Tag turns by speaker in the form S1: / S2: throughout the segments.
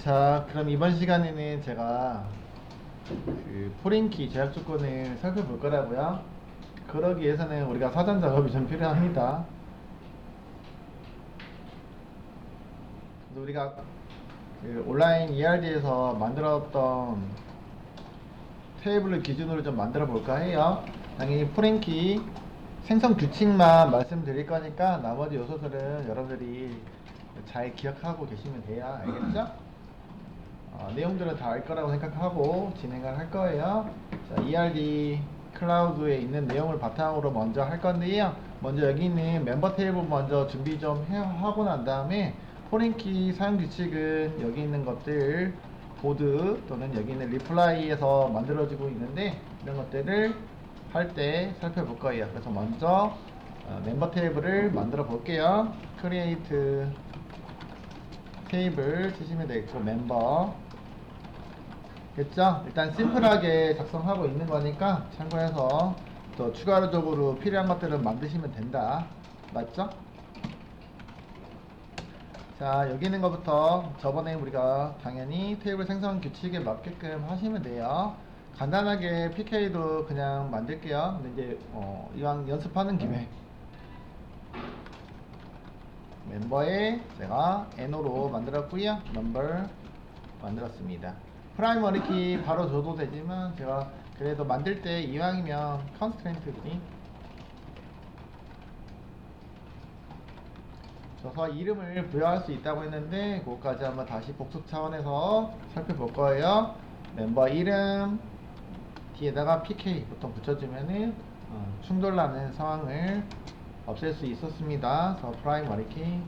S1: 자, 그럼 이번 시간에는 제가 그 포린키 제약 조건을 살펴볼 거라고요. 그러기 위해서는 우리가 사전 작업이 좀 필요합니다. 그래서 우리가 그 온라인 ERD에서 만들었던 테이블을 기준으로 좀 만들어 볼까 해요. 당연히 포린키 생성 규칙만 말씀드릴 거니까 나머지 요소들은 여러분들이 잘 기억하고 계시면 돼요. 알겠죠? 내용들은 다 알 거라고 생각하고 진행을 할 거예요. 자, ERD 클라우드에 있는 내용을 바탕으로 먼저 할 건데요. 먼저 여기 있는 멤버 테이블 먼저 준비 좀 하고 난 다음에 포린키 사용 규칙은 여기 있는 것들 보드 또는 여기 있는 리플라이에서 만들어지고 있는데 이런 것들을 할 때 살펴볼 거예요. 그래서 먼저 멤버 테이블을 만들어 볼게요. 크리에이트 테이블 치시면 되겠고 멤버 됐죠? 일단 심플하게 작성하고 있는 거니까 참고해서 또 추가적으로 필요한 것들은 만드시면 된다. 맞죠? 자, 여기 있는 것부터 저번에 우리가 당연히 테이블 생성 규칙에 맞게끔 하시면 돼요. 간단하게 PK도 그냥 만들게요. 근데 이제 이왕 연습하는 김에 멤버에 제가 NO로 만들었고요. 넘버 만들었습니다. 프라이머리 키 바로 줘도 되지만 제가 그래도 만들 때 이왕이면 컨스트레인트 키 줘서 이름을 부여할 수 있다고 했는데 그것까지 한번 다시 복습 차원에서 살펴볼 거예요. 멤버 이름 뒤에다가 PK 보통 붙여주면은 충돌나는 상황을 없앨 수 있었습니다. 그래서 프라이머리 키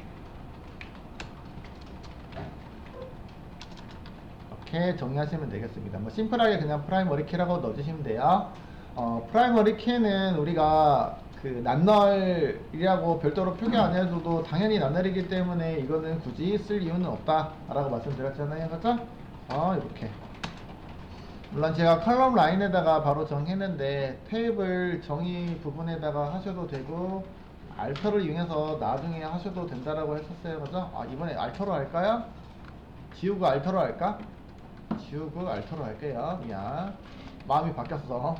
S1: 이렇게 정리하시면 되겠습니다. 뭐 심플하게 그냥 프라이머리 키라고 넣어주시면 돼요. 프라이머리 키는 우리가 그 낱널이라고 별도로 표기 안 해줘도 당연히 낱널이기 때문에 이거는 굳이 쓸 이유는 없다 라고 말씀드렸잖아요. 그죠? 이렇게 물론 제가 컬럼 라인에다가 바로 정했는데 테이블 정의 부분에다가 하셔도 되고 알터를 이용해서 나중에 하셔도 된다라고 했었어요. 그죠? 이번에 알터로 할까요? 지우고 알터로 할까? 지우고 알터로 할게요. 미안. 마음이 바뀌었어.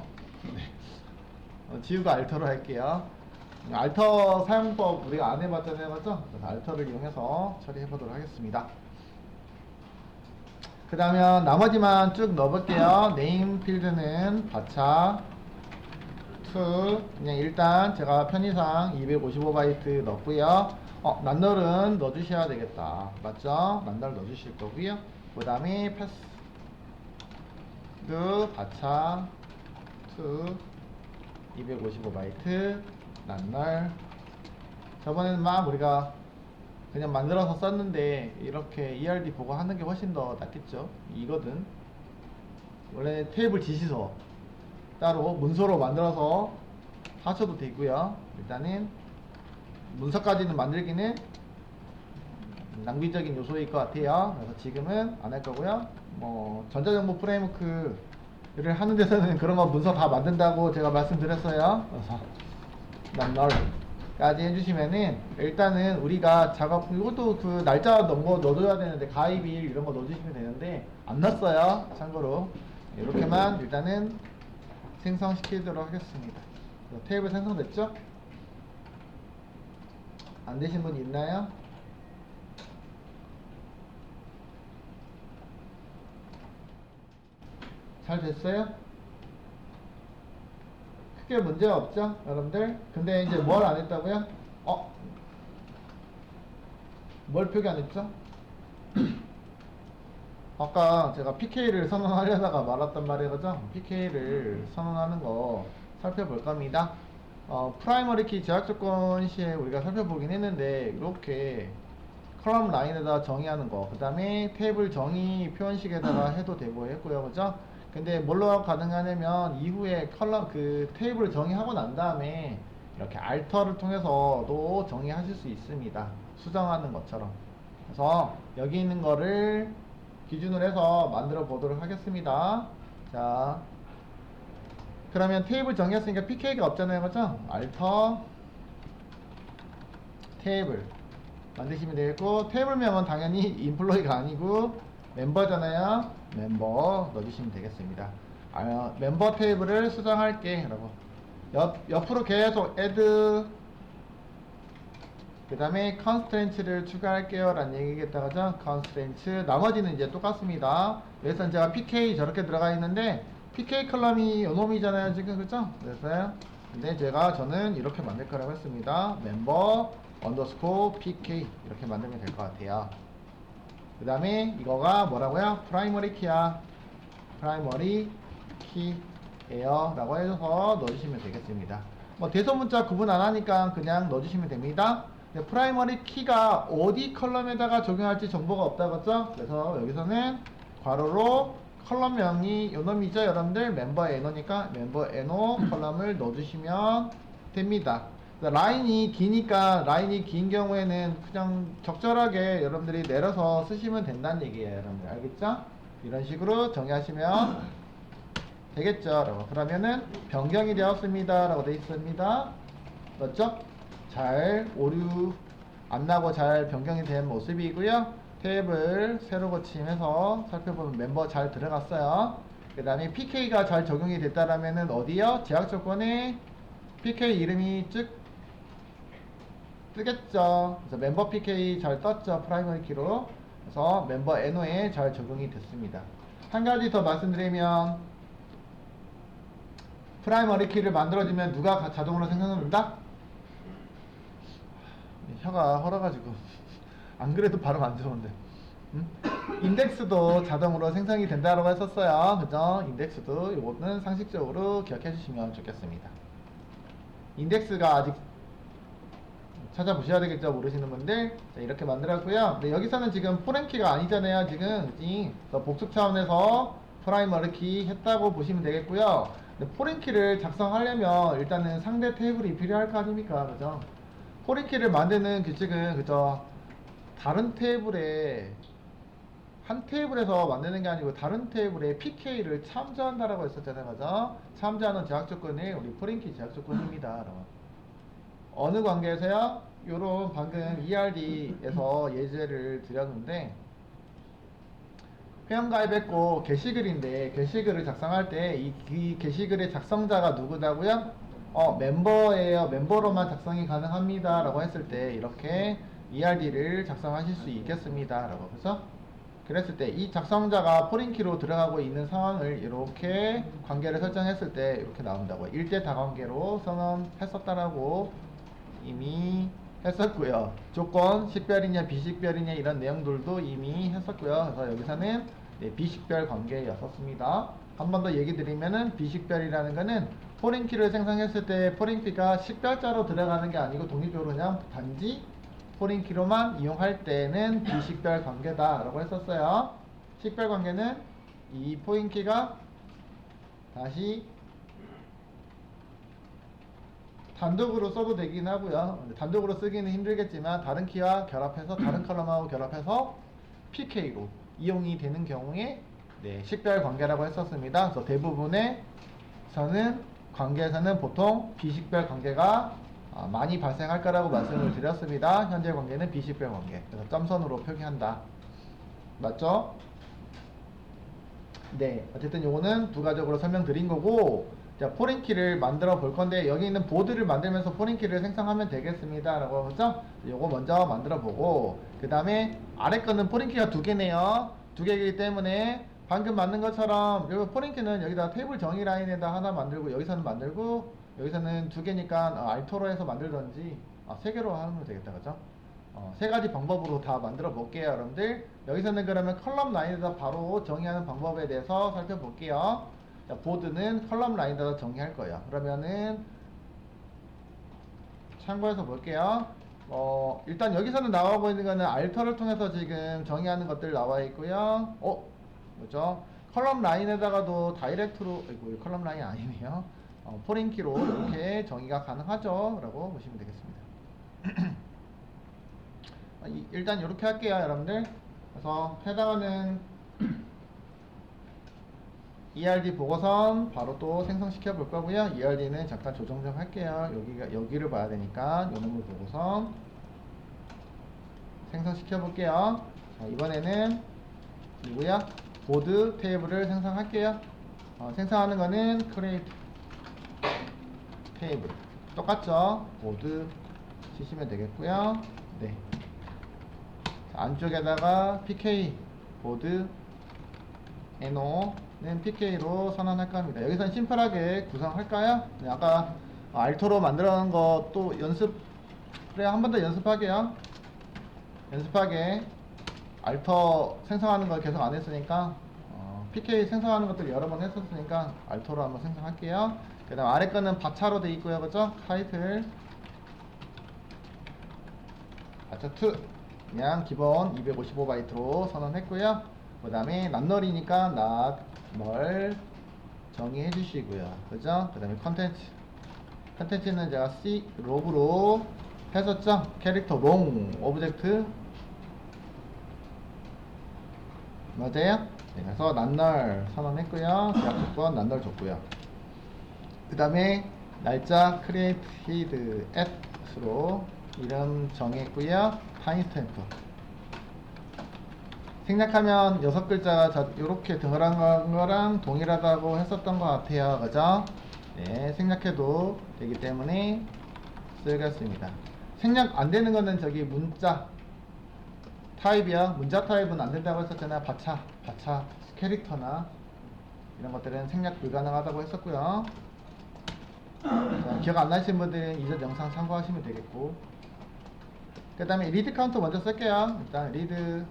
S1: 네. 지우고 알터로 할게요. 알터 사용법 우리가 안 해봤잖아요. 맞죠? 그래서 알터를 이용해서 처리해보도록 하겠습니다. 그 다음에 나머지만 쭉 넣어볼게요. 네임 필드는 바차 2 그냥 일단 제가 편의상 255바이트 넣고요. 낱널은 넣어주셔야 되겠다. 맞죠? 낱널 넣어주실 거고요. 그 다음에 패스 바차 2 255바이트 낱널 저번에는 막 우리가 그냥 만들어서 썼는데 이렇게 ERD 보고 하는 게 훨씬 더 낫겠죠. 이거든 원래 테이블 지시서 따로 문서로 만들어서 하셔도 되고요. 일단은 문서까지는 만들기는 낭비적인 요소일 것 같아요. 그래서 지금은 안 할 거고요. 뭐 전자정보 프레임워크를 하는 데서는 그런 거 문서 다 만든다고 제가 말씀드렸어요. 그래서 낱널까지 해주시면은 일단은 우리가 작업 이것도 그 날짜 넣어줘야 되는데 가입일 이런 거 넣어주시면 되는데 안 넣었어요. 참고로 이렇게만 일단은 생성시키도록 하겠습니다. 테이블 생성됐죠? 안 되신 분 있나요? 잘 됐어요? 크게 문제가 없죠? 여러분들? 근데 이제 뭘 안 했다고요? 뭘 표기 안 했죠? 아까 제가 PK를 선언하려다가 말았단 말이에요. 그죠? PK를 선언하는 거 살펴볼 겁니다. 프라이머리 키 제약 조건 시에 우리가 살펴보긴 했는데 이렇게 컬럼 라인에다 정의하는 거, 그 다음에 테이블 정의 표현식에다가 해도 되고 했고요. 그죠? 근데 뭘로 가능하냐면 이후에 컬럼 그 테이블 정의하고 난 다음에 이렇게 알터를 통해서도 정의하실 수 있습니다. 수정하는 것처럼. 그래서 여기 있는 거를 기준으로 해서 만들어 보도록 하겠습니다. 자, 그러면 테이블 정의했으니까 PK가 없잖아요. 그죠? 알터 테이블 만드시면 되겠고 테이블명은 당연히 인플로이가 아니고 멤버잖아요. 멤버 넣어주시면 되겠습니다. 멤버 테이블을 수정할게 라고 옆으로 계속 add 그 다음에 constraints를 추가할게요 라는 얘기겠다 그죠? constraints 나머지는 이제 똑같습니다. 여기서 제가 pk 저렇게 들어가 있는데 pk 컬럼이 요놈이잖아요 지금 그죠? 그래서 근데 저는 이렇게 만들 거라고 했습니다. member underscore pk 이렇게 만들면 될 것 같아요. 그 다음에 이거가 뭐라고요? primary key야. primary key예요 라고 해서 넣어주시면 되겠습니다. 뭐 대소문자 구분 안 하니까 그냥 넣어주시면 됩니다. 프라이머리 키가 어디 컬럼에다가 적용할지 정보가 없다 그죠? 그래서 여기서는 괄호로 컬럼명이 요놈이죠 여러분들. 멤버 NO니까 멤버 NO 컬럼을 넣어주시면 됩니다. 라인이 기니까 라인이 긴 경우에는 그냥 적절하게 여러분들이 내려서 쓰시면 된다는 얘기예요 여러분들. 알겠죠? 이런 식으로 정의하시면 되겠죠. 그러면은 변경이 되었습니다 라고 되어 있습니다. 맞죠? 잘 오류 안 나고 잘 변경이 된 모습이고요. 테이블 새로 고침해서 살펴보면 멤버 잘 들어갔어요. 그 다음에 PK가 잘 적용이 됐다라면은 어디요? 제약 조건에 PK 이름이 쭉 뜨겠죠. 그래서 멤버 PK 잘 떴죠. 프라이머리 키로. 그래서 멤버 NO에 잘 적용이 됐습니다. 한 가지 더 말씀드리면 프라이머리 키를 만들어주면 누가 자동으로 생성된다? 혀가 헐어가지고 안 그래도 발음 안 좋은데 인덱스도 자동으로 생성이 된다고 했었어요. 그죠? 인덱스도 이거는 상식적으로 기억해 주시면 좋겠습니다. 인덱스가 아직 찾아보셔야 되겠죠? 모르시는 분들. 자, 이렇게 만들었고요. 네, 여기서는 지금 포렌키가 아니잖아요. 지금 복습 차원에서 프라이머리 키 했다고 보시면 되겠고요. 포렌키를 작성하려면 일단은 상대 테이블이 필요할 거 아닙니까? 그죠? 포렌키를 만드는 규칙은 그죠? 다른 테이블에 한 테이블에서 만드는 게 아니고 다른 테이블에 PK를 참조한다라고 했었잖아요. 그죠? 참조하는 제약 조건이 우리 포렌키 제약 조건입니다. 어느 관계에서요? 요런 방금 ERD에서 예제를 드렸는데 회원가입했고 게시글인데 게시글을 작성할 때 이 게시글의 작성자가 누구다고요? 멤버예요. 멤버로만 작성이 가능합니다 라고 했을 때 이렇게 ERD를 작성하실 수 있겠습니다 라고. 그래서 그랬을 때 이 작성자가 포린키로 들어가고 있는 상황을 이렇게 관계를 설정했을 때 이렇게 나온다고. 일대 다관계로 선언했었다라고 이미 했었고요. 조건 식별이냐 비식별이냐 이런 내용들도 이미 했었고요. 그래서 여기서는 비식별 관계였었습니다. 한 번 더 얘기 드리면은 비식별이라는 거는 포린키를 생성했을 때 포린키가 식별자로 들어가는 게 아니고 독립적으로 그냥 단지 포린키로만 이용할 때는 비식별 관계다 라고 했었어요. 식별 관계는 이 포린키가 다시 단독으로 써도 되긴 하고요. 단독으로 쓰기는 힘들겠지만 다른 키와 결합해서 다른 컬럼하고 결합해서 PK로 이용이 되는 경우에 식별 관계라고 했었습니다. 그래서 대부분의 관계에서는 보통 비식별 관계가 많이 발생할 거라고 말씀을 드렸습니다. 현재 관계는 비식별 관계. 그래서 점선으로 표기한다. 맞죠? 네. 어쨌든 요거는 부가적으로 설명드린 거고, 자, 포린키를 만들어 볼 건데, 여기 있는 보드를 만들면서 포린키를 생성하면 되겠습니다. 라고 하죠? 요거 먼저 만들어 보고, 그 다음에 아래 거는 포린키가 두 개네요. 두 개이기 때문에 방금 만든 것처럼, 여기 포린키는 여기다 테이블 정의 라인에다 하나 만들고, 여기서는 만들고, 여기서는 두 개니까 알토로 해서 만들던지, 세 개로 하면 되겠다. 그죠? 세 가지 방법으로 다 만들어 볼게요, 여러분들. 여기서는 그러면 컬럼 라인에다 바로 정의하는 방법에 대해서 살펴볼게요. 자, 보드는 컬럼 라인에다 정의할 거예요. 그러면은 참고해서 볼게요. 일단 여기서는 나오고 있는 거는 알터를 통해서 지금 정의하는 것들 나와 있고요. 뭐죠? 컬럼 라인에다가도 다이렉트로, 이거 컬럼 라인 아니네요. 포린키로 이렇게 정의가 가능하죠. 라고 보시면 되겠습니다. 일단 이렇게 할게요, 여러분들. 그래서 해당하는 ERD 보고선 바로 또 생성시켜 볼 거고요. ERD는 잠깐 조정 좀 할게요. 여기를 봐야 되니까 요놈을 보고선 생성시켜 볼게요. 자, 이번에는 이고요. 보드 테이블을 생성할게요. 생성하는 거는 create 테이블 똑같죠? 보드 치시면 되겠고요. 네. 자, 안쪽에다가 pk 보드 NO는 PK로 선언할 겁니다. 여기서는 심플하게 구성할까요? 네, 아까 알토로 만들어 놓은 거 또 연습, 그래, 한 번 더 연습하게요. 연습하게. 알터 생성하는 걸 계속 안 했으니까, PK 생성하는 것들 여러 번 했었으니까, 알토로 한번 생성할게요. 그 다음 아래 거는 바차로 돼 있고요. 그죠? 타이틀. 바차2. 그냥 기본 255바이트로 선언했고요. 그 다음에 낱널이니까 낱널 정의해 주시고요. 그죠? 그 다음에 컨텐츠는 제가 C 로그로 했었죠? 캐릭터 롱 오브젝트 맞아요? 네, 그래서 낱널 선언했고요. 제약 조건 낱널 줬고요. 그 다음에 날짜 created at으로 이름 정했고요. 타임스탬프 생략하면 6글자가 이렇게 들어간 거랑 동일하다고 했었던 것 같아요. 그죠? 네, 생략해도 되기 때문에 쓰겠습니다. 생략 안 되는 거는 저기 문자 타입이요. 문자 타입은 안 된다고 했었잖아요. 바차 캐릭터나 이런 것들은 생략 불가능하다고 했었고요. 자, 기억 안 나시는 분들은 이전 영상 참고하시면 되겠고, 그 다음에 리드 카운트 먼저 쓸게요. 일단 리드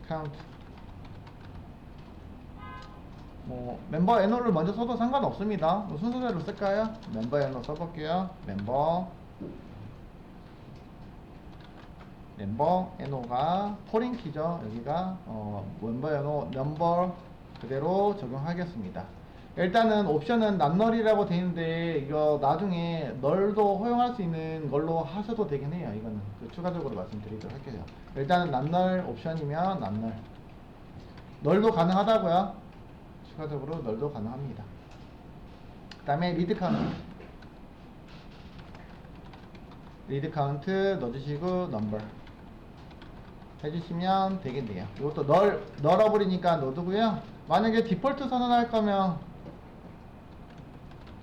S1: 카운트 멤버 NO를 먼저 써도 상관없습니다. 순서대로 쓸까요? 멤버 NO 써볼게요. 멤버 NO가 포린 키죠. 여기가 멤버 NO 넘버 그대로 적용하겠습니다. 일단은 옵션은 낱널이라고 되어 있는데 이거 나중에 널도 허용할 수 있는 걸로 하셔도 되긴 해요. 이거는 추가적으로 말씀드리도록 할게요. 일단은 낱널 옵션이면 낱널 널도 가능하다고요. 추가적으로 널도 가능합니다. 그 다음에 리드 카운트 넣어주시고 넘버 해주시면 되겠네요. 이것도 널어버리니까 넣어두고요. 만약에 디폴트 선언할 거면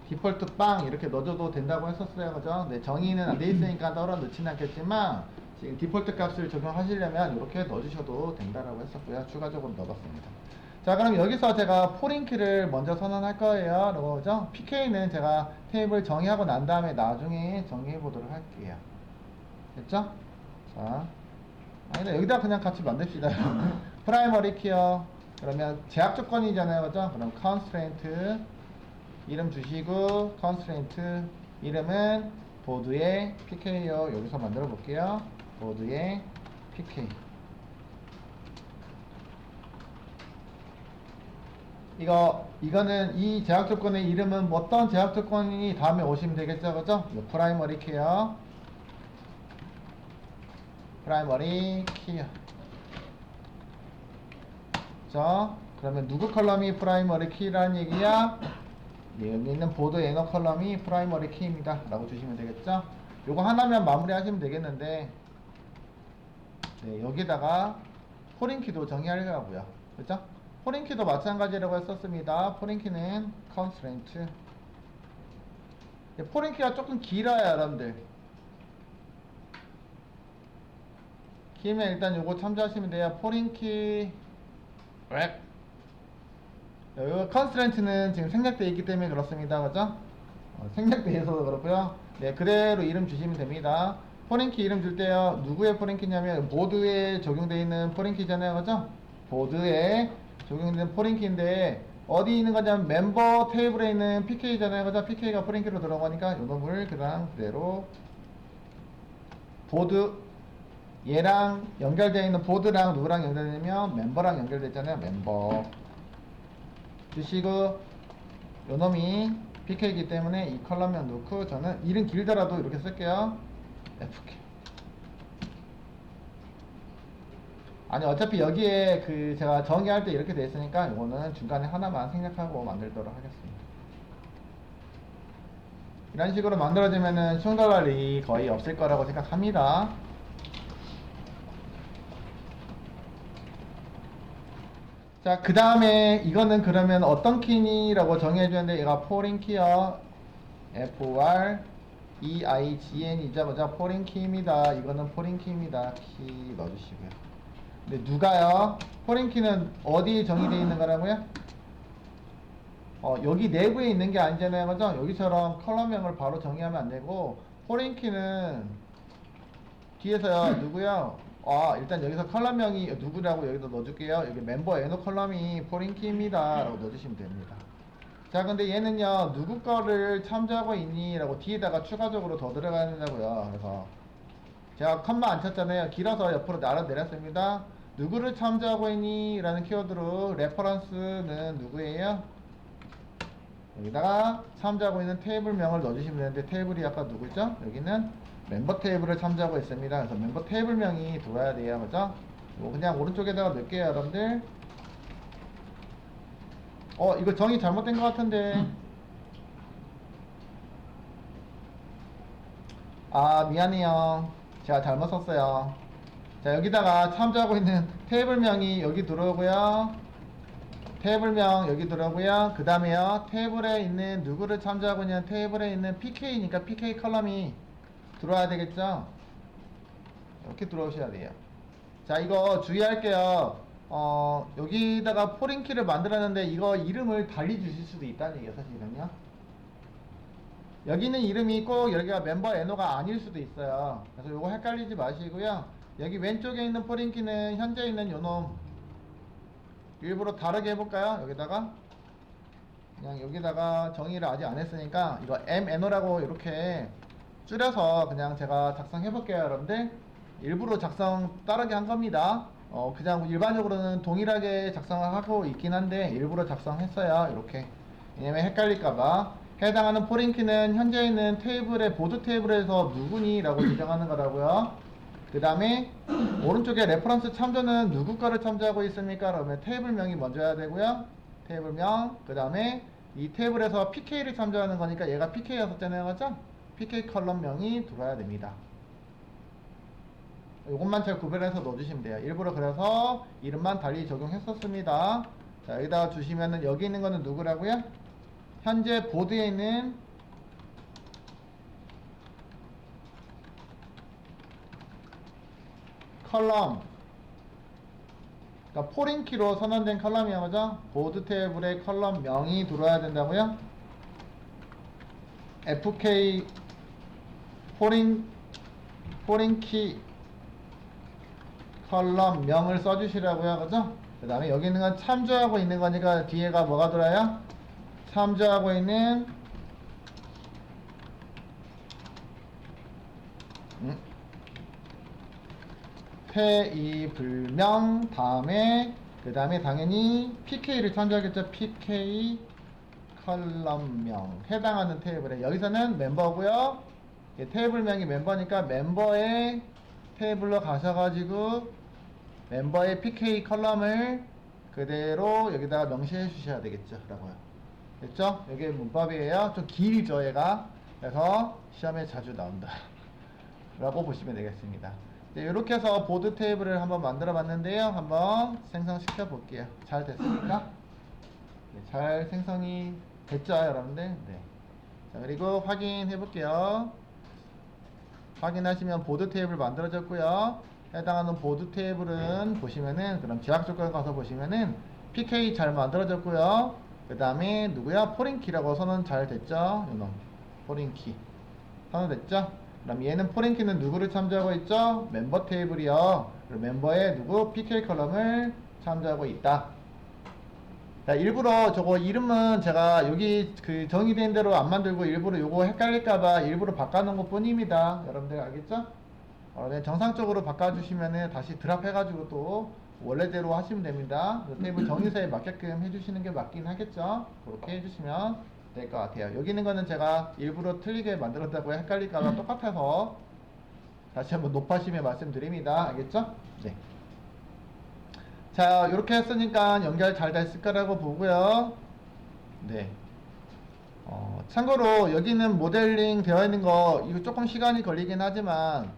S1: 디폴트 빵 이렇게 넣어줘도 된다고 했었어요. 그죠? 네, 정의는 안 돼 있으니까 널어 넣지는 않겠지만 지금 디폴트 값을 적용하시려면 이렇게 넣어주셔도 된다라고 했었고요. 추가적으로 넣어봤습니다. 자, 그럼 여기서 제가 포린키를 먼저 선언할 거예요. 그죠? PK는 제가 테이블 정의하고 난 다음에 나중에 정의해 보도록 할게요. 됐죠? 자, 여기다 그냥 같이 만듭시다. 프라이머리 키어 그러면 제약 조건이잖아요. 그죠? 그럼 constraint 이름 주시고 constraint 이름은 보드의 PK요. 여기서 만들어 볼게요. 보드의 PK 이거는 이 제약 조건의 이름은 어떤 제약 조건이 다음에 오시면 되겠죠. 그죠? 프라이머리 키어 프라이머리 키어 자, 그러면 누구 컬럼이 프라이머리 키라는 얘기야? 네, 여기 있는 보드 NO 컬럼이 프라이머리 키입니다 라고 주시면 되겠죠. 요거 하나면 마무리 하시면 되겠는데, 네, 여기다가 포린키도 정의하려고요. 그렇죠? 포린키도 마찬가지라고 했었습니다. 포린키는 constraint 포린키가 조금 길어요. 여러분들 길면 일단 요거 참조하시면 돼요. 포린키 요 컨스트레인트는 지금 생략되어 있기 때문에 그렇습니다. 그죠? 생략되어 있어서 그렇고요. 네, 그대로 이름 주시면 됩니다. 포린키 이름 줄 때요. 누구의 포린키냐면 보드에 적용되어 있는 포린키잖아요. 그죠? 보드에 적용되는 포린키인데 어디 있는 거냐면 멤버 테이블에 있는 PK잖아요. 그죠? PK가 포린키로 들어가니까 요 놈을 그대로 보드 얘랑 연결되어 있는 보드랑 누구랑 연결되냐면 멤버랑 연결되잖아요. 멤버 주시고 요놈이 PK이기 때문에 이 컬럼에 넣고 저는 이름 길더라도 이렇게 쓸게요. FK 아니 어차피 여기에 제가 정의할 때 이렇게 돼 있으니까 이거는 중간에 하나만 생략하고 만들도록 하겠습니다. 이런 식으로 만들어지면은 충돌할 일이 거의 없을 거라고 생각합니다. 자, 그 다음에 이거는 그러면 어떤 키니라고 정의해주는데 얘가 포린 키요. FOREIGN이죠. 그죠? 포린 키입니다. 이거는 포린 키입니다. 키 넣어주시고요. 근데 누가요? 포린 키는 어디 정의되어 있는 거라고요? 여기 내부에 있는 게 아니잖아요. 그죠? 여기처럼 컬럼명을 바로 정의하면 안 되고, 포린 키는 뒤에서요, 누구요? 일단 여기서 컬럼명이 누구라고 여기다 넣어줄게요. 여기 멤버 NO 컬럼이 포린 키입니다. 라고 넣어주시면 됩니다. 자, 근데 얘는요, 누구 거를 참조하고 있니? 라고 뒤에다가 추가적으로 더 들어가야 된다고요. 그래서 제가 컴마 안 쳤잖아요. 길어서 옆으로 내렸습니다. 누구를 참조하고 있니? 라는 키워드로 레퍼런스는 누구예요? 여기다가 참조하고 있는 테이블명을 넣어주시면 되는데, 테이블이 아까 누구죠? 여기는 멤버 테이블을 참조하고 있습니다. 그래서 멤버 테이블명이 들어와야 돼요. 그죠? 그냥 오른쪽에다가 넣을게요, 여러분들. 이거 정의 잘못된 것 같은데. 미안해요. 제가 잘못 썼어요. 자, 여기다가 참조하고 있는 테이블명이 여기 들어오고요. 테이블명 여기 들어오고요. 그 다음에요, 테이블에 있는 누구를 참조하고 있냐는 테이블에 있는 PK니까 PK 컬럼이 들어와야 되겠죠? 이렇게 들어오셔야 돼요. 자, 이거 주의할게요. 여기다가 포린키를 만들었는데 이거 이름을 달리 주실 수도 있다는 얘기예요, 사실은요. 여기는 이름이 꼭 여기가 멤버 NO가 아닐 수도 있어요. 그래서 요거 헷갈리지 마시고요. 여기 왼쪽에 있는 포린키는 현재 있는 요놈 일부러 다르게 해볼까요? 여기다가 그냥 여기다가 정의를 아직 안 했으니까 이거 MNO라고 이렇게 줄여서 그냥 제가 작성해볼게요, 여러분들. 일부러 작성 다르게 한 겁니다. 그냥 일반적으로는 동일하게 작성을 하고 있긴 한데 일부러 작성했어요, 이렇게. 왜냐면 헷갈릴까봐. 해당하는 포린키는 현재 있는 테이블의 보드 테이블에서 누구니? 라고 지정하는 거라고요. 그 다음에 오른쪽에 레퍼런스 참조는 누구 거를 참조하고 있습니까? 그러면 테이블명이 먼저 해야 되고요. 테이블명. 그 다음에 이 테이블에서 PK를 참조하는 거니까 얘가 PK였었잖아요, 그죠? PK 컬럼명이 들어와야 됩니다. 이것만 잘 구별해서 넣어주시면 돼요. 일부러 그래서 이름만 달리 적용했었습니다. 자, 여기다가 주시면은 여기 있는 거는 누구라고요? 현재 보드에 있는 컬럼, 그러니까 포린키로 선언된 컬럼이야, 그죠? 보드 테이블에 컬럼명이 들어와야 된다고요? FK 포린키 컬럼명을 써주시라고요, 그죠? 그 다음에 여기 있는 건 참조하고 있는 거니까 뒤에가 뭐가 들어요? 참조하고 있는 테이블명 다음에 그 다음에 당연히 PK를 참조하겠죠. PK 컬럼명 해당하는 테이블에 여기서는 멤버고요. 테이블명이 멤버니까 멤버의 테이블로 가셔가지고 멤버의 PK 컬럼을 그대로 여기다가 명시해 주셔야 되겠죠, 라고요. 됐죠? 이게 문법이에요. 좀 길죠, 얘가. 그래서 시험에 자주 나온다 라고 보시면 되겠습니다. 이렇게 해서 보드 테이블을 한번 만들어 봤는데요. 한번 생성시켜 볼게요. 잘 됐습니까? 네, 잘 생성이 됐죠, 여러분들? 네. 자, 그리고 확인해 볼게요. 확인하시면 보드 테이블 만들어졌고요. 해당하는 보드 테이블은 보시면은, 그럼 제약 조건 가서 보시면은 PK 잘 만들어졌고요. 그 다음에 누구야? 포린키라고 선언 잘 됐죠? 이놈 포린키 선언됐죠? 그럼 얘는 포린키는 누구를 참조하고 있죠? 멤버 테이블이요. 그리고 멤버의 누구? PK 컬럼을 참조하고 있다. 자, 일부러 저거 이름은 제가 여기 그 정의된 대로 안 만들고 일부러 요거 헷갈릴까봐 일부러 바꿔놓은 것 뿐입니다. 여러분들 알겠죠? 네, 정상적으로 바꿔주시면은 다시 드랍 해가지고 또 원래대로 하시면 됩니다. 테이블 정의서에 맞게끔 해주시는 게 맞긴 하겠죠? 그렇게 해주시면 될 것 같아요. 여기 있는 거는 제가 일부러 틀리게 만들었다고 헷갈릴까봐 똑같아서 다시 한번 높아심에 말씀드립니다. 알겠죠? 네. 자, 이렇게 했으니까 연결 잘 됐을 거라고 보고요. 네. 참고로 여기는 모델링 되어 있는 거 이거 조금 시간이 걸리긴 하지만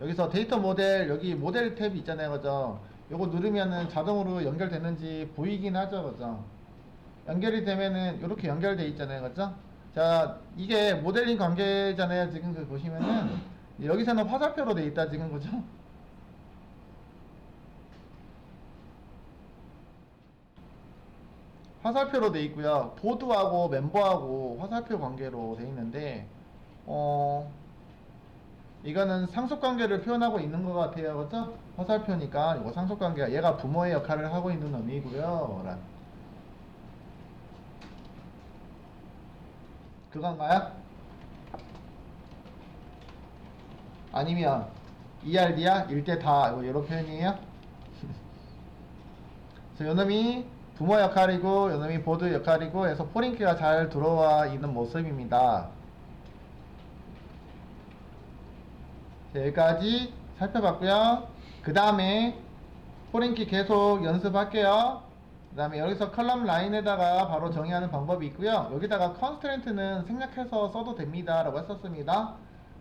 S1: 여기서 데이터 모델 여기 모델 탭이 있잖아요, 그죠? 요거 누르면은 자동으로 연결됐는지 보이긴 하죠, 그죠? 연결이 되면은 이렇게 연결돼 있잖아요, 그죠? 자, 이게 모델링 관계잖아요. 지금 그 보시면은 여기서는 화살표로 돼 있다 지금, 그죠? 화살표로 돼 있고요. 보드하고 멤버하고 화살표 관계로 돼 있는데, 어 이거는 상속 관계를 표현하고 있는 것 같아요, 그죠? 화살표니까 이거 상속 관계가 얘가 부모의 역할을 하고 있는 의미고요. 그건가요? 아니면 ERD야? 일대 다 이런 표현이에요? 그래서 요놈이 부모 역할이고 요놈이 보드 역할이고 해서 포링키가 잘 들어와 있는 모습입니다. 자, 여기까지 살펴봤고요. 그 다음에 포링키 계속 연습할게요. 그 다음에 여기서 컬럼 라인에다가 바로 정의하는 방법이 있고요. 여기다가 컨스트레인트는 생략해서 써도 됩니다 라고 했었습니다.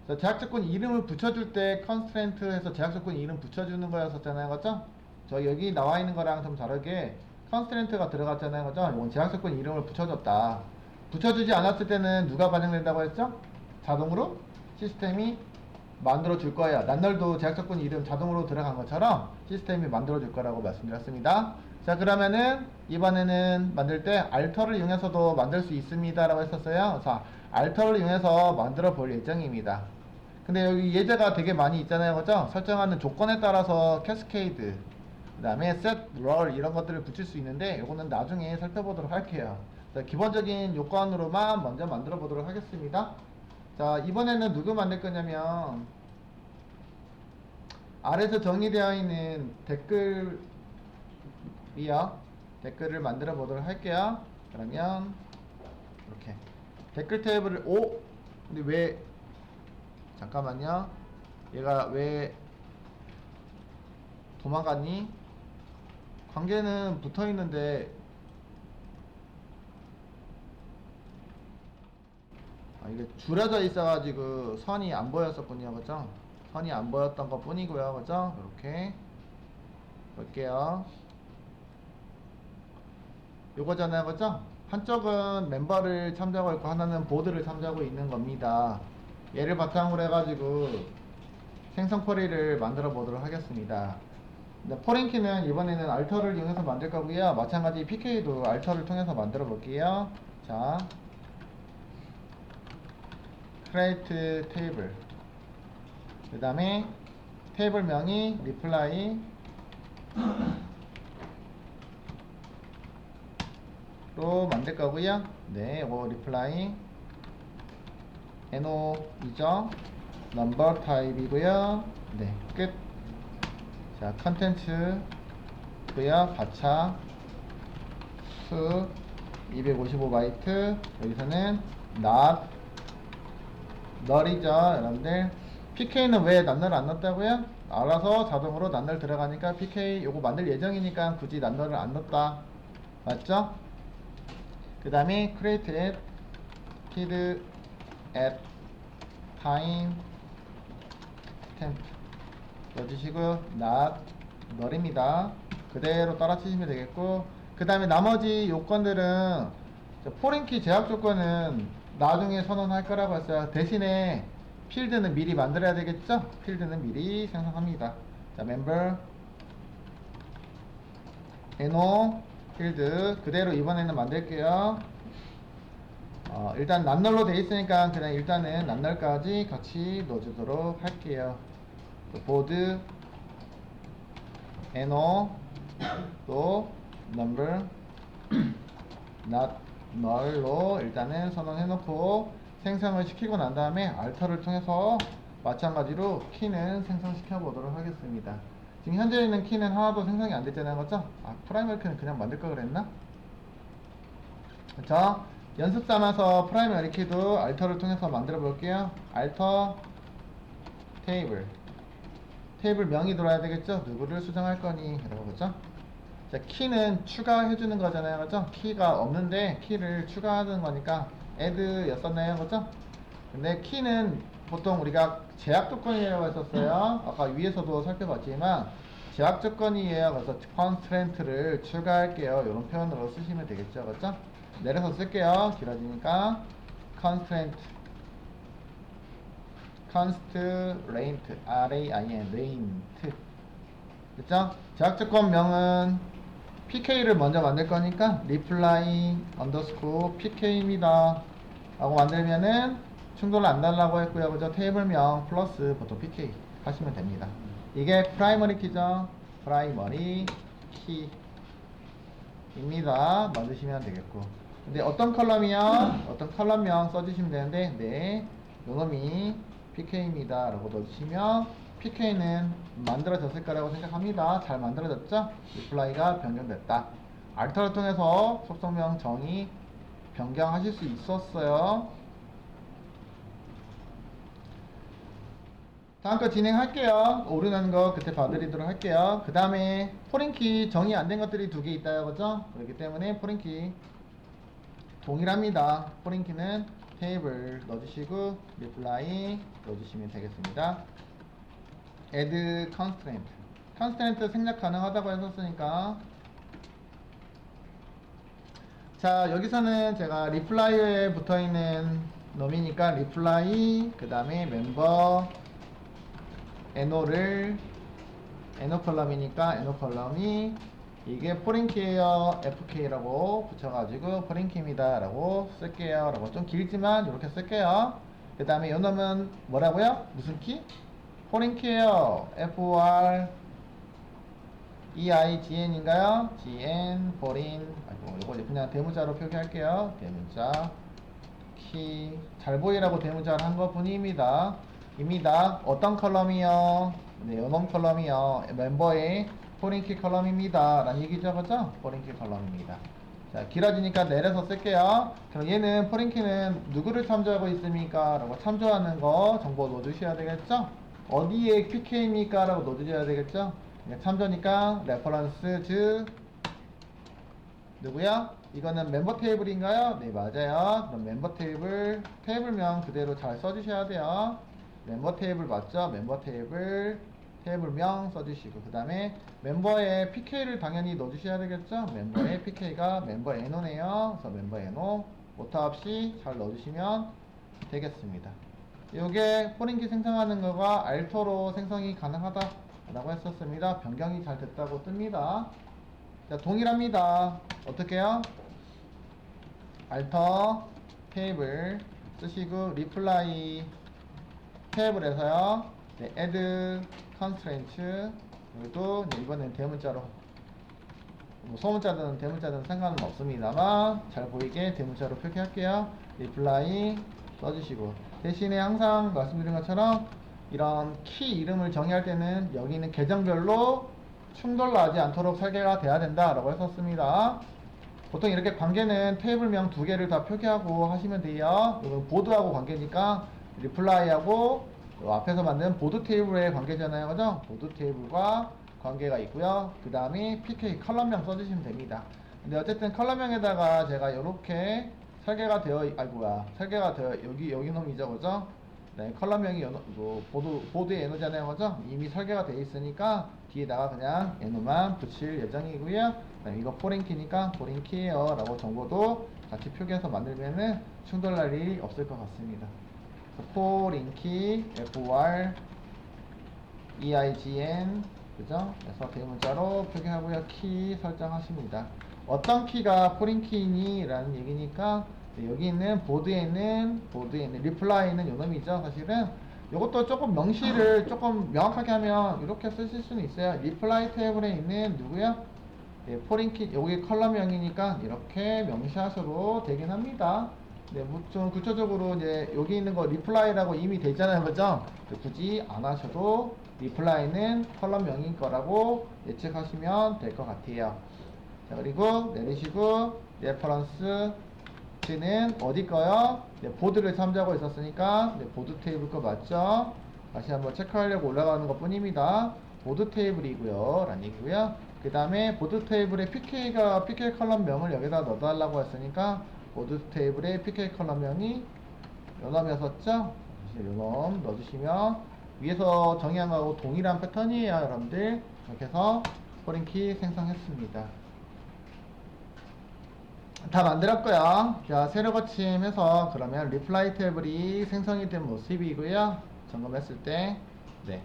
S1: 그래서 제약조건 이름을 붙여줄 때 컨스트레인트 해서 제약조건 이름 붙여주는 거였었잖아요, 그죠? 저 여기 나와 있는 거랑 좀 다르게 컨스트레인트가 들어갔잖아요, 그죠? 이건 제약조건 이름을 붙여줬다. 붙여주지 않았을 때는 누가 반영된다고 했죠? 자동으로 시스템이 만들어 줄 거예요. 난널도 제약조건 이름 자동으로 들어간 것처럼 시스템이 만들어 줄 거라고 말씀드렸습니다. 자, 그러면은 이번에는 만들 때 알터를 이용해서도 만들 수 있습니다 라고 했었어요. 자, 알터를 이용해서 만들어 볼 예정입니다. 근데 여기 예제가 되게 많이 있잖아요, 그죠? 설정하는 조건에 따라서 캐스케이드, 그 다음에 set, roll 이런 것들을 붙일 수 있는데 요거는 나중에 살펴보도록 할게요. 자, 기본적인 요건으로만 먼저 만들어 보도록 하겠습니다. 자, 이번에는 누구 만들 거냐면 아래서 정의되어 있는 댓글이요. 댓글을 만들어 보도록 할게요. 그러면 이렇게 댓글 테이블을 근데 왜 잠깐만요. 얘가 왜 도망갔니? 관계는 붙어 있는데 이게 줄여져 있어가지고 선이 안 보였었군요, 그죠? 선이 안 보였던 것 뿐이고요, 그죠? 이렇게 볼게요. 요거잖아요, 그죠? 한쪽은 멤버를 참조하고 있고 하나는 보드를 참조하고 있는 겁니다. 얘를 바탕으로 해가지고 생성 쿼리를 만들어 보도록 하겠습니다. 포링키는 이번에는 알터를 이용해서 만들 거고요. 마찬가지 PK도 알터를 통해서 만들어 볼게요. 자, create table. 그 다음에 테이블 명이 reply 로 만들 거고요. 네, 이거 reply NO이죠. number type이고요. 네, 끝. 자, 컨텐츠 고요. 가차 수 255바이트. 여기서는 not null이죠, 여러분들. PK는 왜 난널 안 넣었다고요? 알아서 자동으로 난널 들어가니까 PK 요거 만들 예정이니까 굳이 난널을 안 넣었다. 맞죠? 그 다음에 create at kid at time temp 넣어주시고요. not null입니다. 그대로 따라치시면 되겠고, 그 다음에 나머지 요건들은 포링키 제약 조건은 나중에 선언할 거라고 했어요. 대신에 필드는 미리 만들어야 되겠죠? 필드는 미리 생성합니다. 자, member no 필드 그대로 이번에는 만들게요. 일단 난널로 돼 있으니까 그냥 일단은 난널까지 같이 넣어주도록 할게요. 보드 no 또 number not null로 일단은 선언해 놓고 생성을 시키고 난 다음에 알터를 통해서 마찬가지로 키는 생성시켜 보도록 하겠습니다. 지금 현재 있는 키는 하나도 생성이 안 됐잖아요, 그죠? 프라이머리 키는 그냥 만들 걸 그랬나? 자, 연습 삼아서 프라이머리 키도 알터를 통해서 만들어 볼게요. 알터 테이블 테이블 명이 들어야 되겠죠? 누구를 수정할 거니? 이러고, 그죠? 자, 키는 추가해 주는 거잖아요, 그죠? 키가 없는데 키를 추가하는 거니까 add 였었나요, 그죠? 근데 키는 보통 우리가 제약 조건이라고 했었어요. 아까 위에서도 살펴봤지만 제약 조건이에요. 그래서 constraint를 추가할게요. 이런 표현으로 쓰시면 되겠죠. 그렇죠? 내려서 쓸게요. 길어지니까 constraint, constraint, rain, 그쵸? 제약 조건명은 pk를 먼저 만들 거니까 reply underscore pk입니다 라고 만들면은 충돌을 안 달라고 했고요. 그죠? 테이블명 플러스 보통 pk 하시면 됩니다. 이게 프라이머리 키죠. 프라이머리 키입니다. 만드시면 되겠고. 근데 어떤 컬럼이요? 어떤 컬럼명 써주시면 되는데, 네, 요놈이 pk입니다 라고 넣어주시면 pk는 만들어졌을 거라고 생각합니다. 잘 만들어졌죠? 리플라이가 변경됐다. 알터를 통해서 속성명 정의 변경하실 수 있었어요. 다음 거 진행할게요. 오류나는 거 그때 봐드리도록 할게요. 그 다음에 포린키 정의 안 된 것들이 두 개 있다 그죠? 그렇기 때문에 포린키 동일합니다. 포린키는 테이블 넣어주시고 reply 넣어주시면 되겠습니다. add constraint. constraint 생략 가능하다고 했었으니까 자 여기서는 제가 reply에 붙어있는 놈이니까 reply 그 다음에 member NO를 NO 컬럼이니까 NO 컬럼이 이게 포린키에요 FK라고 붙여가지고 포린키입니다 라고 쓸게요 라고 좀 길지만 이렇게 쓸게요. 그 다음에 요 놈은 뭐라고요? 무슨 키? 포린키에요 FR EIGN인가요? GN 포린 이거 그냥 대문자로 표기할게요. 대문자 키 잘 보이라고 대문자를 한 것 뿐입니다. 입니다. 어떤 컬럼이요? 네, 요놈 컬럼이요. 멤버의 포린키 컬럼입니다. 라는 얘기죠. 그죠? 포린키 컬럼입니다. 자, 길어지니까 내려서 쓸게요. 그럼 얘는 포린키는 누구를 참조하고 있습니까? 라고 참조하는 거 정보 넣어주셔야 되겠죠? 어디에 PK입니까? 라고 넣어주셔야 되겠죠? 참조니까 레퍼런스 즈 누구야? 이거는 멤버 테이블인가요? 네, 맞아요. 그럼 멤버 테이블, 테이블명 그대로 잘 써주셔야 돼요. 멤버 테이블 맞죠? 멤버 테이블, 테이블명 써주시고, 그 다음에 멤버의 PK를 당연히 넣어주셔야 되겠죠? 멤버의 PK가 member NO네요. 그래서 member NO, 오타 없이 잘 넣어주시면 되겠습니다. 이게 포린키 생성하는 거가 알토로 생성이 가능하다라고 했었습니다. 변경이 잘 됐다고 뜹니다. 자, 동일합니다. 어떻게 해요? 알터 테이블 쓰시고 리플라이 테이블에서요. 네, add constraint 그리고 네, 이번엔 대문자로 뭐 소문자든 대문자든 상관은 없습니다만 잘 보이게 대문자로 표기할게요. 리플라이 써주시고 대신에 항상 말씀드린 것처럼 이런 키 이름을 정의할 때는 여기 있는 계정별로 충돌나지 않도록 설계가 돼야 된다라고 했었습니다. 보통 이렇게 관계는 테이블명 두 개를 다 표기하고 하시면 돼요. 이건 보드하고 관계니까 리플라이하고 앞에서 만든 보드 테이블의 관계잖아요. 그죠? 보드 테이블과 관계가 있고요. 그 다음에 PK 컬럼명 써주시면 됩니다. 근데 어쨌든 컬럼명에다가 제가 이렇게 설계가 되어, 설계가 되어, 여기 놈이죠. 그죠? 네, 컬럼명이 보드의 에노잖아요. 그죠? 이미 설계가 되어 있으니까 뒤에다가 그냥 에노만 붙일 예정이고요. 이거 포린키니까 포린키에요 라고 정보도 같이 표기해서 만들면은 충돌날 일이 없을 것 같습니다. 포린키 FR EIGN 그죠? 그래서 대문자로 표기하고요. 키 설정하십니다. 어떤 키가 포린키니? 라는 얘기니까 여기 있는 보드에 있는 리플라이에 있는 요놈이죠. 사실은 이것도 조금 명시를 조금 명확하게 하면 이렇게 쓰실 수는 있어요. 리플라이 테이블에 있는 누구요? 네, 포린키 여기 컬럼명이니까 이렇게 명시하셔도 되긴 합니다. 네, 좀 구체적으로 이제 여기 있는 거 리플라이라고 이미 돼 있잖아요. 그죠? 굳이 안 하셔도 리플라이는 컬럼명인 거라고 예측하시면 될 것 같아요. 자, 그리고 내리시고 레퍼런스 는 어디 거요? 네, 보드를 참조하고 있었으니까 네, 보드 테이블 거 맞죠? 다시 한번 체크하려고 올라가는 것 뿐입니다. 보드 테이블이고요 라는 얘기고요. 그 다음에 보드 테이블의 PK 컬럼명을 여기다 넣어달라고 했으니까 보드 테이블의 PK 컬럼명이 요놈이었었죠? 요놈 넣어주시면 위에서 정의한 거하고 동일한 패턴이에요 여러분들. 이렇게 해서 포린키 생성했습니다. 다 만들었고요. 자, 세로 거침해서 그러면 리플라이 테이블이 생성이 된 모습이고요. 점검했을 때, 네.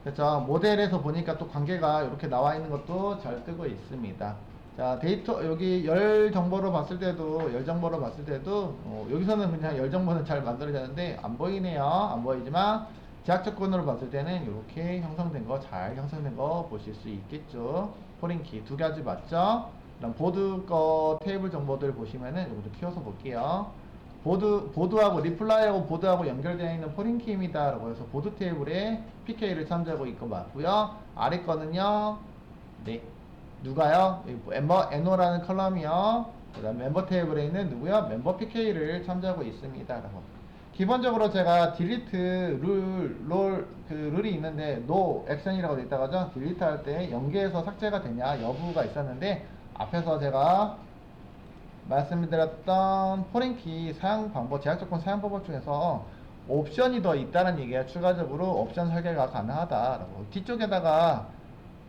S1: 그렇죠. 모델에서 보니까 또 관계가 이렇게 나와 있는 것도 잘 뜨고 있습니다. 자, 데이터, 여기 열 정보로 봤을 때도, 여기서는 그냥 열 정보는 잘 만들어졌는데, 안 보이네요. 안 보이지만, 제약 조건으로 봤을 때는 이렇게 형성된 거, 잘 형성된 거 보실 수 있겠죠. 포린키 두 가지 맞죠? 그럼 보드 거 테이블 정보들 보시면은, 이것도 키워서 볼게요. 보드하고 리플라이하고 보드하고 연결되어 있는 포린키입니다 라고 해서 보드 테이블에 PK를 참조하고 있고 맞고요. 아래 거는요, 네, 누가요? NO라는 컬럼이요. 그 다음 멤버 테이블에 있는 누구요? 멤버 PK를 참조하고 있습니다 라고. 기본적으로 제가 딜리트 룰이 있는데 no 액션이라고 되어 있다가죠. 딜리트 할 때 연계해서 삭제가 되냐 여부가 있었는데, 앞에서 제가 말씀드렸던 포린키 사용 방법, 제약 조건 사용 방법 중에서 옵션이 더 있다는 얘기가 추가적으로 옵션 설계가 가능하다라고. 뒤쪽에다가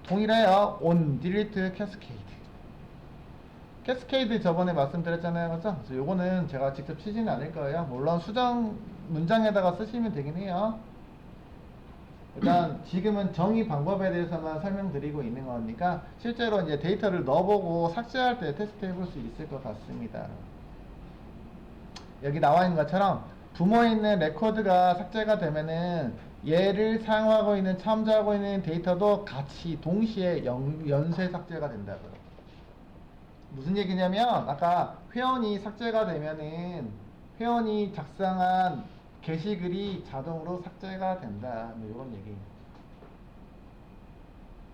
S1: 동일해요. on, delete, cascade. 캐스케이드 저번에 말씀드렸잖아요. 그죠? 그래서 요거는 제가 직접 치지는 않을 거예요. 물론 수정 문장에다가 쓰시면 되긴 해요. 일단 지금은 정의 방법에 대해서만 설명드리고 있는 거니까 실제로 이제 데이터를 넣어보고 삭제할 때 테스트 해볼 수 있을 것 같습니다. 여기 나와 있는 것처럼 부모에 있는 레코드가 삭제가 되면은 얘를 사용하고 있는 참조하고 있는 데이터도 같이 동시에 연쇄 삭제가 된다고요. 무슨 얘기냐면 아까 회원이 삭제가 되면은 회원이 작성한 게시글이 자동으로 삭제가 된다. 뭐 이런 얘기.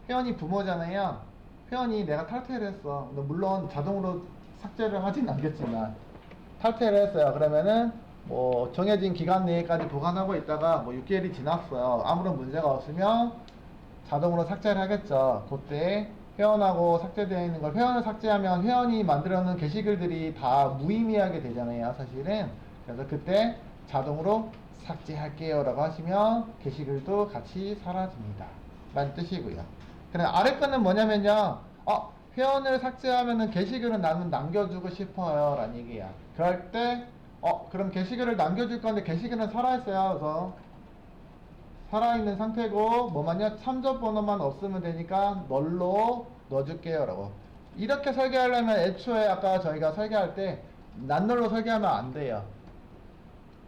S1: 회원이 부모잖아요. 회원이 내가 탈퇴를 했어. 물론 자동으로 삭제를 하진 않겠지만 탈퇴를 했어요. 그러면은 뭐 정해진 기간 내에까지 보관하고 있다가 뭐 6개월이 지났어요. 아무런 문제가 없으면 자동으로 삭제를 하겠죠. 그때 회원하고 삭제되어 있는 걸, 회원을 삭제하면 회원이 만들어 놓은 게시글들이 다 무의미하게 되잖아요, 사실은. 그래서 그때 자동으로 삭제할게요 라고 하시면 게시글도 같이 사라집니다 라는 뜻이고요. 그럼 아래 거는 뭐냐면요, 회원을 삭제하면은 게시글은 나는 남겨주고 싶어요 라는 얘기야. 그럴 때 그럼 게시글을 남겨줄 건데 게시글은 살아있어요. 그래서 살아있는 상태고 뭐만요? 참조 번호만 없으면 되니까 널로 넣어줄게요 라고. 이렇게 설계하려면 애초에 아까 저희가 설계할 때 낱널로 설계하면 안 돼요.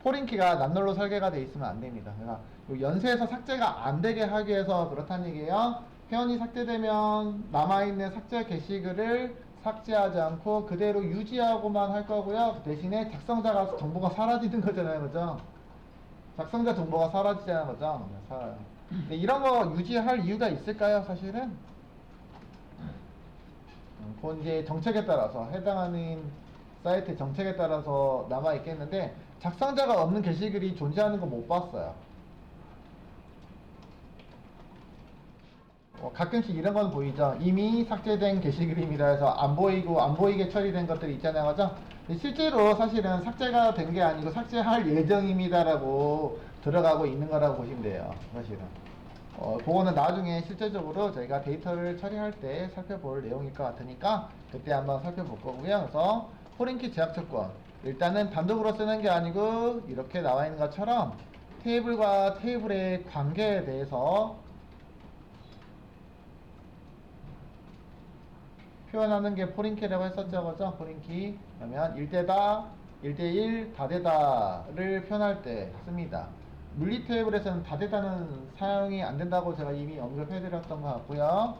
S1: 포린키가 낱널로 설계가 돼 있으면 안 됩니다. 그러니까 연쇄해서 삭제가 안 되게 하기 위해서 그렇다는 얘기예요. 회원이 삭제되면 남아있는 삭제 게시글을 삭제하지 않고 그대로 유지하고만 할 거고요. 대신에 작성자가 정보가 사라지는 거잖아요. 그죠? 작성자 정보가 사라지잖아요. 그죠? 근데 이런 거 유지할 이유가 있을까요? 사실은? 그건 이제 정책에 따라서, 해당하는 사이트 정책에 따라서 남아있겠는데, 작성자가 없는 게시글이 존재하는 거 못 봤어요. 가끔씩 이런 건 보이죠? 이미 삭제된 게시글입니다 해서 안 보이고 안 보이게 처리된 것들이 있잖아요. 그죠? 실제로 사실은 삭제가 된 게 아니고 삭제할 예정입니다 라고 들어가고 있는 거라고 보시면 돼요. 사실은. 그거는 나중에 실제적으로 저희가 데이터를 처리할 때 살펴볼 내용일 것 같으니까 그때 한번 살펴볼 거고요. 그래서 포린키 제약 조건, 일단은 단독으로 쓰는 게 아니고 이렇게 나와 있는 것처럼 테이블과 테이블의 관계에 대해서 표현하는 게 포린키라고 했었죠. 그죠? 포린키. 그러면 1대다, 1대1, 다대다를 표현할 때 씁니다. 물리 테이블에서는 다대다는 사용이 안 된다고 제가 이미 언급해 드렸던 것 같고요.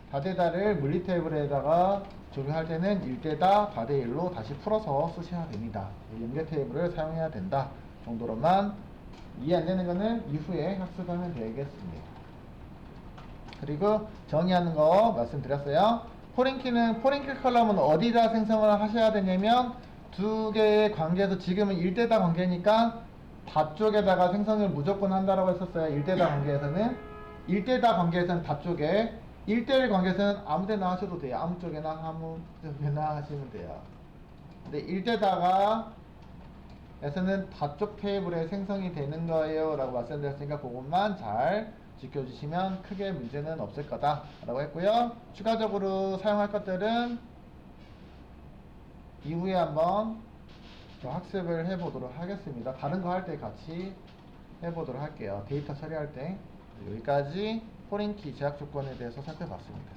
S1: 다대다를 물리 테이블에다가 적용할 때는 1대다, 다대1로 다시 풀어서 쓰셔야 됩니다. 연계 테이블을 사용해야 된다 정도로만, 이해 안 되는 거는 이후에 학습하면 되겠습니다. 그리고 정의하는 거 말씀드렸어요. 포린키 컬럼은 어디다 생성을 하셔야 되냐면 두 개의 관계에서 지금은 1대다 관계니까 다 쪽에다가 생성을 무조건 한다라고 했었어요. 1대다 관계에서는. 1대다 관계에서는 다 쪽에, 1대1 관계에서는 아무 데나 하셔도 돼요. 아무 쪽에나 하시면 돼요. 근데 1대다가 에서는 다 쪽 테이블에 생성이 되는 거예요 라고 말씀드렸으니까 그것만 잘 지켜주시면 크게 문제는 없을 거다 라고 했고요. 추가적으로 사용할 것들은 이후에 한번 더 학습을 해보도록 하겠습니다. 다른 거 할 때 같이 해보도록 할게요. 데이터 처리할 때. 여기까지 포린키 제약 조건에 대해서 살펴봤습니다.